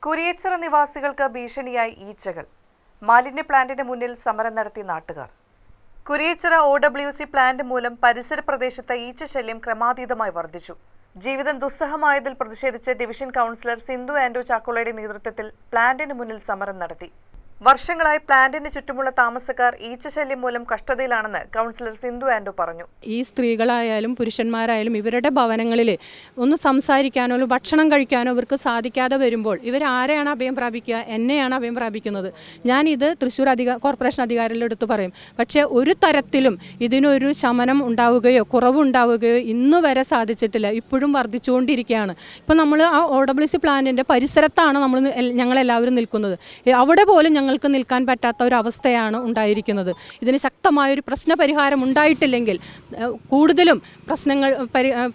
കുരിയച്ചിറ നിവാസികൾക്ക് ഭീഷണിയായി ഈച്ചകൾ. മാലിന്യ പ്ലാന്റിന് മുന്നിൽ സമരം നടത്തി നാട്ടുകാർ. കുരിയച്ചിറ OWC പ്ലാന്റ് മൂലം പരിസര പ്രദേശത്ത് ഈച്ചശല്യം ക്രമാതീതമായി വർദ്ധിച്ചു. ജീവിതം ദുസ്സഹമായതിൽ പ്രതിഷേധിച്ച് ഡിവിഷൻ കൗൺസിലർ സിന്ധു ആൻഡോ ചാക്കോളയുടെ നേതൃത്വത്തിൽ പ്ലാന്റിന് മുന്നിൽ സമരം നടത്തി. വർഷങ്ങളായി പ്ലാന്റിന് ചുറ്റുമുള്ള താമസക്കാർ ഈച്ചശല്യം മൂലം കഷ്ടതയിലാണെന്ന് കൗൺസിലർ സിന്ധു ആൻഡോ പറഞ്ഞു. ഈ സ്ത്രീകളായാലും പുരുഷന്മാരായാലും ഇവരുടെ ഭവനങ്ങളിൽ ഒന്ന് സംസാരിക്കാനോ ഭക്ഷണം കഴിക്കാനോ ഇവർക്ക് സാധിക്കാതെ വരുമ്പോൾ ഇവരാരെയാണ് അഭയം പ്രാപിക്കുക? എന്നെയാണ് അഭയം പ്രാപിക്കുന്നത്. ഞാനിത് തൃശ്ശൂർ കോർപ്പറേഷൻ അധികാരികളുടെ അടുത്ത് പറയും. പക്ഷേ ഒരു തരത്തിലും ഇതിനൊരു ശമനം ഉണ്ടാവുകയോ കുറവുണ്ടാവുകയോ ഇന്നു വരെ സാധിച്ചിട്ടില്ല. ഇപ്പോഴും വർദ്ധിച്ചുകൊണ്ടിരിക്കുകയാണ്. ഇപ്പോൾ നമ്മൾ ആ OWC പ്ലാന്റിൻ്റെ പരിസരത്താണ് ഞങ്ങളെല്ലാവരും നിൽക്കുന്നത്. അവിടെ പോലും ഞങ്ങൾക്ക് നിൽക്കാൻ പറ്റാത്ത ഒരു അവസ്ഥയാണ് ഉണ്ടായിരിക്കുന്നത്. ഇതിന് ശക്തമായൊരു പ്രശ്നപരിഹാരം ഉണ്ടായിട്ടില്ലെങ്കിൽ, കൂടുതലും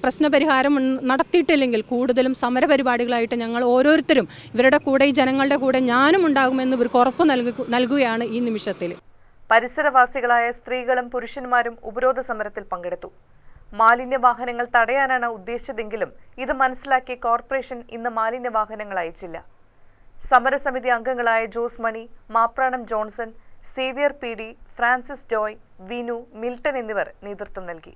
പ്രശ്നപരിഹാരം നടത്തിയിട്ടില്ലെങ്കിൽ കൂടുതലും സമരപരിപാടികളായിട്ട് ഞങ്ങൾ ഓരോരുത്തരും ഇവരുടെ കൂടെ, ഈ ജനങ്ങളുടെ കൂടെ ഞാനും ഉണ്ടാകുമെന്ന് ഇവർക്ക് ഉറപ്പ് നൽകുകയാണ് ഈ നിമിഷത്തിൽ. പരിസരവാസികളായ സ്ത്രീകളും പുരുഷന്മാരും ഉപരോധ സമരത്തിൽ പങ്കെടുത്തു. മാലിന്യ വാഹനങ്ങൾ തടയാനാണ് ഉദ്ദേശിച്ചതെങ്കിലും ഇത് മനസ്സിലാക്കി കോർപ്പറേഷൻ ഇന്ന് മാലിന്യ വാഹനങ്ങൾ അയച്ചില്ല. സമരസമിതി അംഗങ്ങളായ ജോസ് മണി, മാപ്രാണം ജോൺസൺ, സേവിയർ PD, ഫ്രാൻസിസ് ജോയ്, വിനു, മിൽട്ടൺ എന്നിവർ നേതൃത്വം നൽകി.